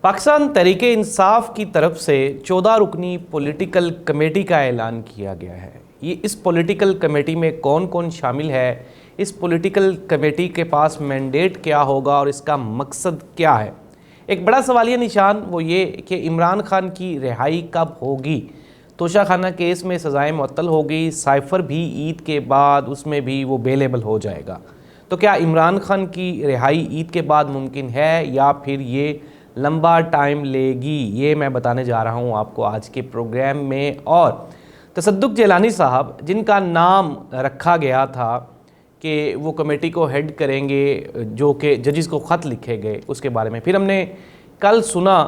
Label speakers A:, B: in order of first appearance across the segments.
A: पाकिस्तान तहरीक इंसाफ की तरफ से 14 रुकनी पॉलिटिकल कमेटी का ऐलान किया गया है। ये इस पॉलिटिकल कमेटी में कौन कौन शामिल है, इस पॉलिटिकल कमेटी के पास मैंडेट क्या होगा और इसका मकसद क्या है। एक बड़ा सवालिया निशान वो ये कि इमरान खान की रिहाई कब होगी। तोशाखाना केस में सज़ाएं मुअत्तल होगी, साइफ़र भी ईद के बाद उसमें भी वो बेलेबल हो जाएगा। तो क्या इमरान खान की रिहाई ईद के बाद मुमकिन है या फिर ये लंबा टाइम लेगी, ये मैं बताने जा रहा हूँ आपको आज के प्रोग्राम में। और तसद्दुक जिलानी साहब, जिनका नाम रखा गया था कि वो कमेटी को हेड करेंगे, जो कि जजेस को ख़त लिखे गए, उसके बारे में फिर हमने कल सुना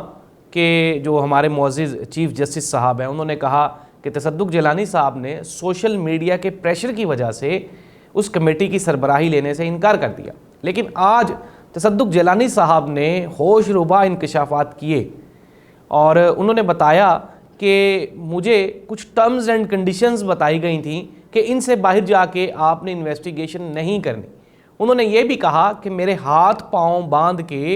A: कि जो हमारे मुअज़्ज़िज़ चीफ़ जस्टिस साहब हैं, उन्होंने कहा कि तसद्दुक जिलानी साहब ने सोशल मीडिया के प्रेशर की वजह से उस कमेटी की सरबराही लेने से इनकार कर दिया। लेकिन आज तसद्दुक जिलानी साहब ने होशरुबा इंकशाफात किए और उन्होंने बताया कि मुझे कुछ टर्म्स एंड कंडीशंस बताई गई थी कि इनसे बाहर जाके आपने इन्वेस्टिगेशन नहीं करनी। उन्होंने ये भी कहा कि मेरे हाथ पांव बांध के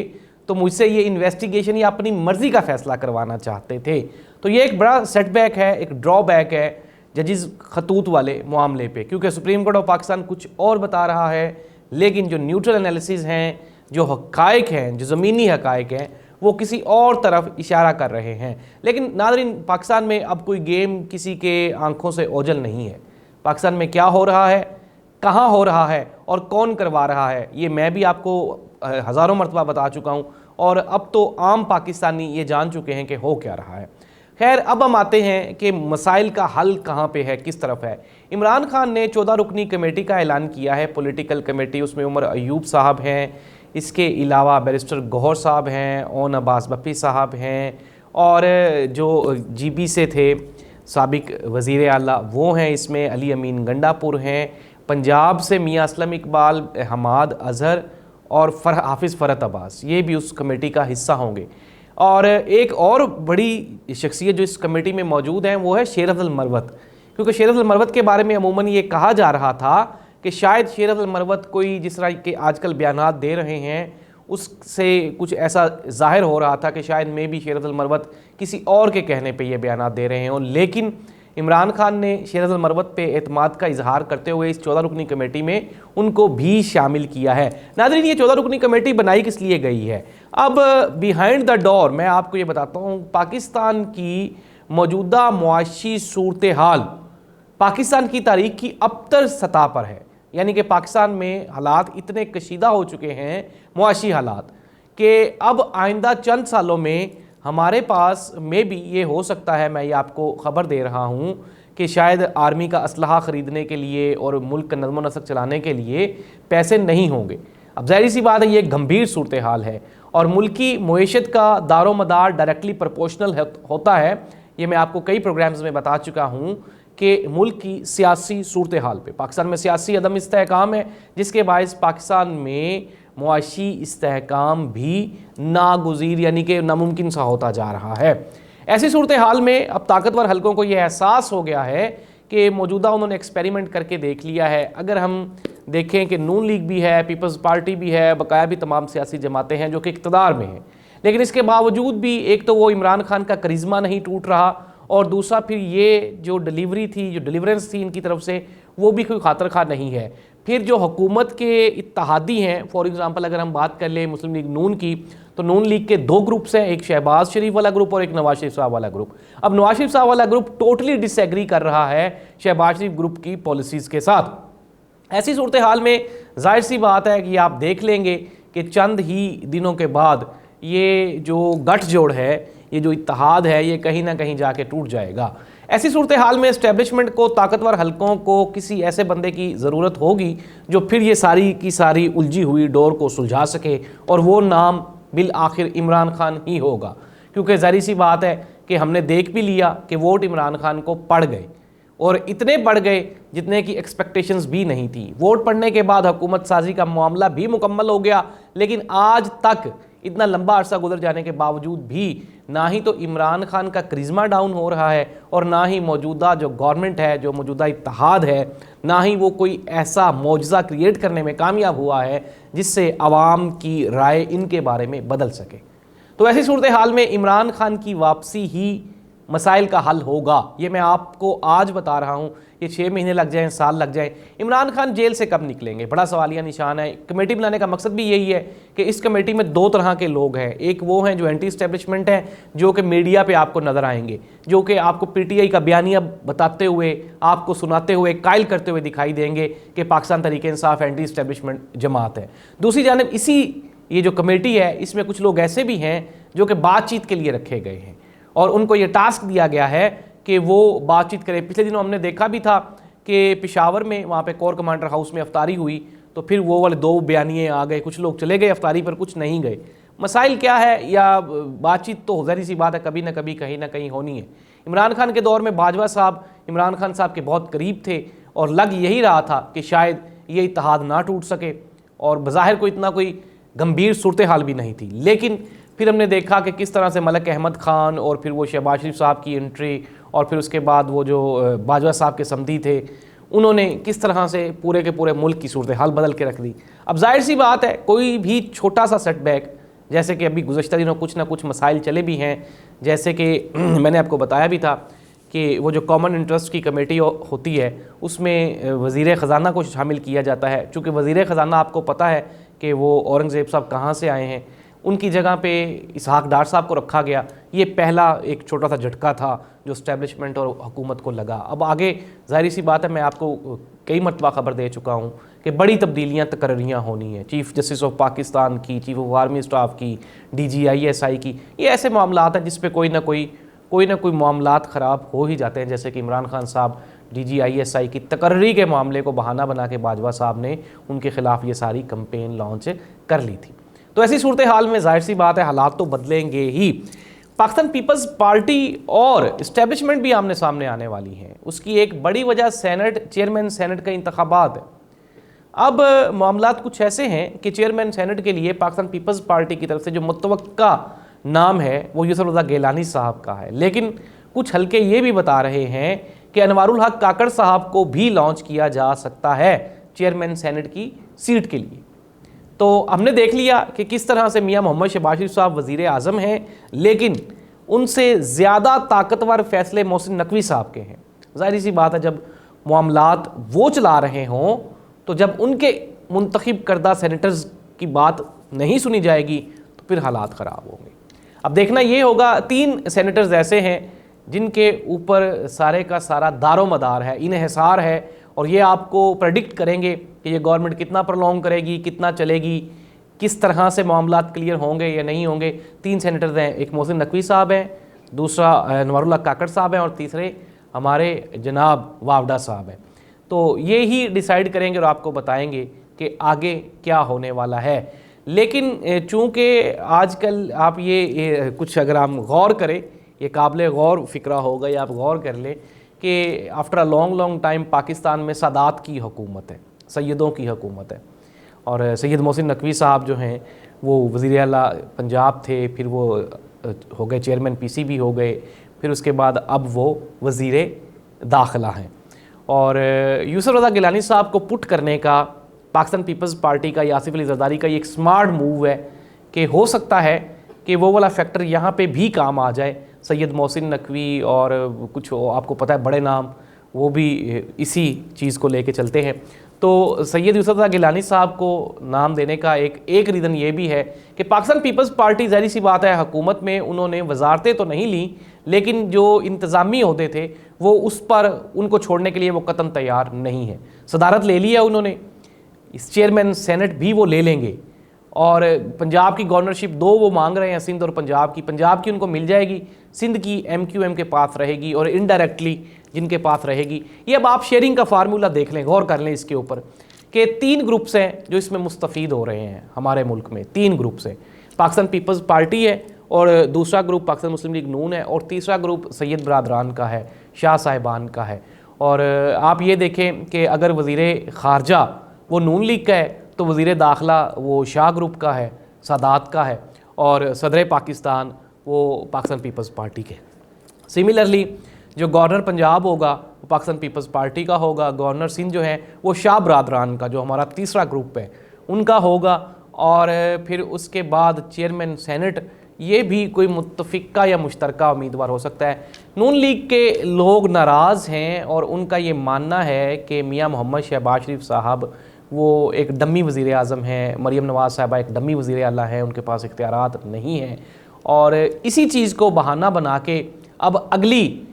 A: तो मुझसे ये इन्वेस्टिगेशन या अपनी मर्ज़ी का फ़ैसला करवाना चाहते थे। तो ये एक बड़ा सेटबैक है, एक ड्रॉबैक है जजिस खतूत वाले मामले पे, क्योंकि सुप्रीम कोर्ट ऑफ पाकिस्तान कुछ और बता रहा है, लेकिन जो न्यूट्रल एनालिसिस हैं, जो हक़ाइक़ हैं, जो ज़मीनी हक़ाइक़ हैं, वो किसी और तरफ इशारा कर रहे हैं। लेकिन नाज़रीन, पाकिस्तान में अब कोई गेम किसी के आंखों से ओझल नहीं है। पाकिस्तान में क्या हो रहा है, कहाँ हो रहा है और कौन करवा रहा है, ये मैं भी आपको हज़ारों मरतबा बता चुका हूँ और अब तो आम पाकिस्तानी ये जान चुके हैं कि हो क्या रहा है। खैर, अब हम आते हैं कि मसाइल का हल कहाँ पे है, किस तरफ है। इमरान खान ने 14 रुकनी कमेटी का ऐलान किया है, पॉलिटिकल कमेटी। उसमें उमर अयूब साहब हैं, इसके अलावा बैरिस्टर गौहर साहब हैं, ओन अब्बास बप्पी साहब हैं, और जो जीबी से थे साबिक वज़ीर आला वो हैं, इसमें अली अमीन गंडापुर हैं, पंजाब से मियाँ असलम इकबाल, हमाद अज़हर और हाफिज़ फ़रत अब्बास, ये भी उस कमेटी का हिस्सा होंगे। और एक और बड़ी शख्सियत जो इस कमेटी में मौजूद हैं वो है शेर अफजल मरवत, क्योंकि शेर अफजल मरवत के बारे में अमूमन ये कहा जा रहा था कि शायद शेर अफजल मरवत कोई जिस तरह के आजकल बयानात दे रहे हैं उससे कुछ ऐसा ज़ाहिर हो रहा था कि शायद में भी शेर अफजल मरवत किसी और के कहने पे ये बयानात दे रहे हों। लेकिन इमरान खान ने शेर अफजल मरवत पे एतमाद का इजहार करते हुए इस 14 रुकनी कमेटी में उनको भी शामिल किया है। नाज़रीन, ये 14 रुकनी कमेटी बनाई किस लिए गई है? अब बिहाइंड द डोर मैं आपको ये बताता हूँ, पाकिस्तान की मौजूदा मुआशी सूरत हाल पाकिस्तान की तारीख की अबतर सतह पर है। यानी कि पाकिस्तान में हालात इतने कशीदा हो चुके हैं, मुआशी हालात, कि अब आइंदा चंद सालों में हमारे पास में भी ये हो सकता है, मैं ये आपको ख़बर दे रहा हूँ कि शायद आर्मी का असलहा ख़रीदने के लिए और मुल्क का नज़्म नस्क चलाने के लिए पैसे नहीं होंगे। अब ज़ाहिर सी बात है, ये एक गंभीर सूरत हाल है और मुल्की मईशत का दारो मदार डायरेक्टली प्रोपोर्शनल होता है। ये मैं आपको कई प्रोग्राम्स में बता चुका हूँ कि मुल्क की सियासी सूरत हाल पे, पाकिस्तान में सियासी अदम इस्तेहकाम है, जिसके बायस पाकिस्तान में मुआशी इस्तेहकाम भी नागुज़ीर यानी कि नामुमकिन सा होता जा रहा है। ऐसी सूरत हाल में अब ताकतवर हलकों को यह एहसास हो गया है कि मौजूदा उन्होंने एक्सपेरिमेंट करके देख लिया है। अगर हम देखें कि नून लीग भी है, पीपल्स पार्टी भी है, बकाया भी तमाम सियासी जमातें हैं जो कि इक़्तिदार में हैं, लेकिन इसके बावजूद भी एक तो वो इमरान खान का करिश्मा नहीं टूट रहा और दूसरा फिर ये जो डिलीवरी थी, जो डिलीवरेंस थी इनकी तरफ से, वो भी कोई खातर खा नहीं है। फिर जो हुकूमत के इत्तेहादी हैं, फॉर एग्ज़ाम्पल अगर हम बात कर लें मुस्लिम लीग नून की, तो नून लीग के दो ग्रुप्स हैं, एक शहबाज शरीफ वाला ग्रुप और एक नवाज शरीफ साहब वाला ग्रुप। अब नवाज शरीफ साहब वाला ग्रुप टोटली डिसएग्री कर रहा है शहबाज शरीफ ग्रुप की पॉलिसीज़ के साथ। ऐसी सूरत हाल में जाहिर सी बात है कि आप देख लेंगे कि चंद ही दिनों के बाद ये जो गठजोड़ है, ये जो इत्तेहाद है, ये कहीं ना कहीं जाके टूट जाएगा। ऐसी सूरत हाल में इस्टेब्लिशमेंट को, ताकतवर हलकों को किसी ऐसे बंदे की ज़रूरत होगी जो फिर ये सारी की सारी उलझी हुई डोर को सुलझा सके, और वो नाम बिल आखिर इमरान खान ही होगा। क्योंकि ज़ाहिर सी बात है कि हमने देख भी लिया कि वोट इमरान खान को पड़ गए और इतने बढ़ गए जितने की एक्सपेक्टेशंस भी नहीं थी। वोट पड़ने के बाद हुकूमत साजी का मामला भी मुकम्मल हो गया, लेकिन आज तक इतना लंबा अरसा गुजर जाने के बावजूद भी ना ही तो इमरान खान का करिश्मा डाउन हो रहा है और ना ही मौजूदा जो गवर्नमेंट है, जो मौजूदा इत्तेहाद है, ना ही वो कोई ऐसा मौजज़ा क्रिएट करने में कामयाब हुआ है जिससे आवाम की राय इनके बारे में बदल सके। तो ऐसी सूरत हाल में इमरान खान की वापसी ही मसाइल का हल होगा। ये मैं आपको आज बता रहा हूँ। ये 6 महीने लग जाएं, साल लग जाएं, इमरान खान जेल से कब निकलेंगे, बड़ा सवालिया निशान है। कमेटी बनाने का मकसद भी यही है कि इस कमेटी में 2 तरह के लोग हैं। एक वो हैं जो एंटी इस्टेब्लिशमेंट हैं, जो कि मीडिया पे आपको नज़र आएंगे, जो कि आपको पीटीआई का बयानिया बताते हुए, आपको सुनाते हुए, कायल करते हुए दिखाई देंगे कि पाकिस्तान तहरीक इंसाफ एंटी इस्टेब्लिशमेंट जमात है। दूसरी जानब इसी ये जो कमेटी है, इसमें कुछ लोग ऐसे भी हैं जो कि बातचीत के लिए रखे गए हैं और उनको ये टास्क दिया गया है कि वो बातचीत करें। पिछले दिनों हमने देखा भी था कि पेशावर में वहाँ पे कोर कमांडर हाउस में अफ्तारी हुई, तो फिर वो वाले 2 बयानिए आ गए, कुछ लोग चले गए अफ्तारी पर, कुछ नहीं गए। मसाइल क्या है, या बातचीत तो ज़ाहिर सी बात है कभी ना कभी कहीं ना कहीं होनी है। इमरान खान के दौर में बाजवा साहब इमरान खान साहब के बहुत करीब थे और लग यही रहा था कि शायद ये इत्तेहाद ना टूट सके, और बज़ाहिर कोई इतना कोई गंभीर सूरत हाल भी नहीं थी। लेकिन फिर हमने देखा कि किस तरह से मलक अहमद ख़ान और फिर वो शहबाज शरीफ साहब की एंट्री, और फिर उसके बाद वो जो बाजवा साहब के समधी थे, उन्होंने किस तरह से पूरे के पूरे मुल्क की सूरत हाल बदल के रख दी। अब जाहिर सी बात है कोई भी छोटा सा सेटबैक, जैसे कि अभी गुज़श्ता दिनों कुछ ना कुछ मसाइल चले भी हैं, जैसे कि मैंने आपको बताया भी था कि वो जो कॉमन इंटरेस्ट की कमेटी होती है उसमें वज़ीर ख़जाना को शामिल किया जाता है। चूँकि वज़ीर ख़जाना आपको पता है कि वो औरंगज़ेब साहब कहाँ से आए हैं, उनकी जगह पे इसहाक डार साहब को रखा गया। ये पहला एक छोटा सा झटका था जो इस्टेब्लिशमेंट और हुकूमत को लगा। अब आगे ज़ाहिर सी बात है, मैं आपको कई मरतबा खबर दे चुका हूँ कि बड़ी तब्दीलियाँ तकर्रियाँ होनी हैं, चीफ़ जस्टिस ऑफ पाकिस्तान की, चीफ़ ऑफ आर्मी स्टाफ की, DGISI की। ये ऐसे मामलात हैं जिस पे कोई ना कोई मामलात ख़राब हो ही जाते हैं। जैसे कि इमरान खान साहब DGISI की तकर्री के मामले को बहाना बना के बाजवा साहब ने उनके ख़िलाफ़ ये सारी कंपेन लॉन्च कर ली थी। तो ऐसी सूरत हाल में जाहिर सी बात है हालात तो बदलेंगे ही। पाकिस्तान पीपल्स पार्टी और इस्टेब्लिशमेंट भी आमने सामने आने वाली हैं। उसकी एक बड़ी वजह चेयरमैन सेनेट का इंतखाबात है। अब मामलात कुछ ऐसे हैं कि चेयरमैन सेनेट के लिए पाकिस्तान पीपल्स पार्टी की तरफ से जो मुतवक्का नाम है वो यूसुफ रज़ा गिलानी साहब का है, लेकिन कुछ हल्के ये भी बता रहे हैं कि अनवारुल हक काकड़ साहब को भी लॉन्च किया जा सकता है चेयरमैन सेनेट की सीट के लिए। तो हमने देख लिया कि किस तरह से मियां मोहम्मद शहबाज शरीफ साहब वज़ीर आज़म हैं, लेकिन उनसे ज़्यादा ताकतवर फैसले मोहसिन नकवी साहब के हैं। ज़ाहिर सी बात है जब मामलात वो चला रहे हों तो जब उनके मुंतखब करदा सेनेटर्स की बात नहीं सुनी जाएगी तो फिर हालात ख़राब होंगे। अब देखना ये होगा, 3 सेनेटर्स ऐसे हैं जिनके ऊपर सारे का सारा दारो मदार है, इन्हिसार है, और ये आपको प्रेडिक्ट करेंगे कि ये गवर्नमेंट कितना प्रलॉन्ग करेगी, कितना चलेगी, किस तरह से मामलात क्लियर होंगे या नहीं होंगे। 3 सेनेटर्स हैं, एक मोहसिन नकवी साहब हैं, दूसरा अनवारुल हक काकड़ साहब हैं, और तीसरे हमारे जनाब वावडा साहब हैं। तो ये ही डिसाइड करेंगे और आपको बताएंगे कि आगे क्या होने वाला है। लेकिन चूँकि आजकल आप ये कुछ अगर हम गौर करें, ये काबिल गौर फ़िक्रा होगा, या आप गौर कर लें कि after a long time Pakistan में सादात की हुकूमत है, सैयदों की हुकूमत है। और सैयद मोहसिन नकवी साहब जो हैं वो वज़ीर आला पंजाब थे, फिर वो हो गए चेयरमैन PCB हो गए, फिर उसके बाद अब वो वज़ीर दाखिला हैं। और यूसुफ रज़ा गिलानी साहब को पुट करने का पाकिस्तान पीपल्स पार्टी का, आसिफ अली ज़रदारी का ये एक स्मार्ट मूव है कि हो सकता है कि वो वाला फैक्टर यहाँ पे भी काम आ जाए। सैयद मोहसिन नकवी और कुछ आपको पता है बड़े नाम, वो भी इसी चीज़ को लेके चलते हैं। तो सैयद यूसुफ रज़ा गिलानी साहब को नाम देने का एक रीज़न ये भी है कि पाकिस्तान पीपल्स पार्टी ज़ाहिर सी बात है हुकूमत में उन्होंने वजारतें तो नहीं ली, लेकिन जो इंतज़ामी ओहदे थे वो उस पर उनको छोड़ने के लिए वो कतन तैयार नहीं है। सदारत ले लिया उन्होंने, इस चेयरमैन सेनेट भी वो ले लेंगे, और पंजाब की गवर्नरशिप 2 वो मांग रहे हैं, सिंध और पंजाब की उनको मिल जाएगी, सिंध की MQM के पास रहेगी और इनडायरेक्टली जिनके पास रहेगी। ये अब आप शेयरिंग का फार्मूला देख लें, गौर कर लें इसके ऊपर कि 3 ग्रुप्स हैं जो इसमें मुस्तफ़ीद हो रहे हैं हमारे मुल्क में। 3 ग्रुप्स हैं, पाकिस्तान पीपल्स पार्टी है, और दूसरा ग्रुप पाकिस्तान मुस्लिम लीग नून है, और तीसरा ग्रुप सैयद बरादरान का है, शाह साहिबान का है। और आप ये देखें कि अगर वज़ीर ख़ारजा वो नून लीग का है तो वज़ीर दाखिला वो शाह ग्रुप का है, सादात का है, और सदर पाकिस्तान वो पाकिस्तान पीपल्स पार्टी के। सिमिलरली जो गवर्नर पंजाब होगा वो पाकिस्तान पीपल्स पार्टी का होगा, गवर्नर सिंध जो है वो शाह बरादरान का, जो हमारा तीसरा ग्रुप है, उनका होगा। और फिर उसके बाद चेयरमैन सेनेट ये भी कोई मुत्तफ़िका या मुश्तरका उम्मीदवार हो सकता है। नून लीग के लोग नाराज़ हैं और उनका ये मानना है कि मियां मोहम्मद शहबाज शरीफ साहब वो एक डम्मी वज़ीर आज़म हैं, मरीम नवाज़ साहबा एक डम्मी वज़ीर आला हैं, उनके पास इख्तियारात नहीं हैं, और इसी चीज़ को बहाना बना के अब अगली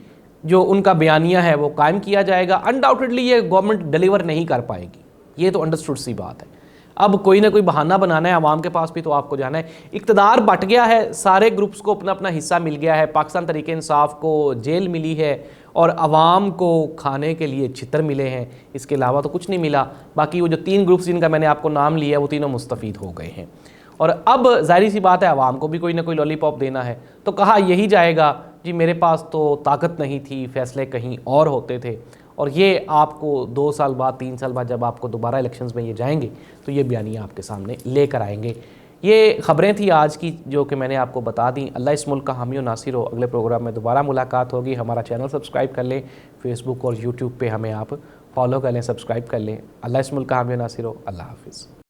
A: जो उनका बयानिया है वो कायम किया जाएगा। अनडाउटेडली ये गवर्नमेंट डिलीवर नहीं कर पाएगी, ये तो अंडरस्टूड सी बात है। अब कोई ना कोई बहाना बनाना है, आवाम के पास भी तो आपको जाना है। इक़्तिदार बट गया है, सारे ग्रुप्स को अपना अपना हिस्सा मिल गया है। पाकिस्तान तहरीक इंसाफ को जेल मिली है और आवाम को खाने के लिए छितर मिले हैं, इसके अलावा तो कुछ नहीं मिला। बाकी वो जो 3 ग्रुप्स जिनका मैंने आपको नाम लिया वो तीनों मुस्तफ़ीद हो गए हैं। और अब ज़ाहिर सी बात है आवाम को भी कोई ना कोई लॉलीपॉप देना है, तो कहा यही जाएगा जी मेरे पास तो ताकत नहीं थी, फ़ैसले कहीं और होते थे। और ये आपको 2 साल बाद 3 साल बाद जब आपको दोबारा इलेक्शंस में ये जाएंगे तो ये बयानियाँ आपके सामने लेकर आएंगे। ये ख़बरें थी आज की जो कि मैंने आपको बता दी। अल्लाह इस मुल्क का हामी और नासिर हो। अगले प्रोग्राम में दोबारा मुलाकात होगी। हमारा चैनल सब्सक्राइब कर लें, फेसबुक और यूट्यूब पे हमें आप फॉलो कर लें, सब्सक्राइब कर लें। अल्लाह इस मुल्क का हामी और नासिर हो। अल्लाह हाफ़िज़।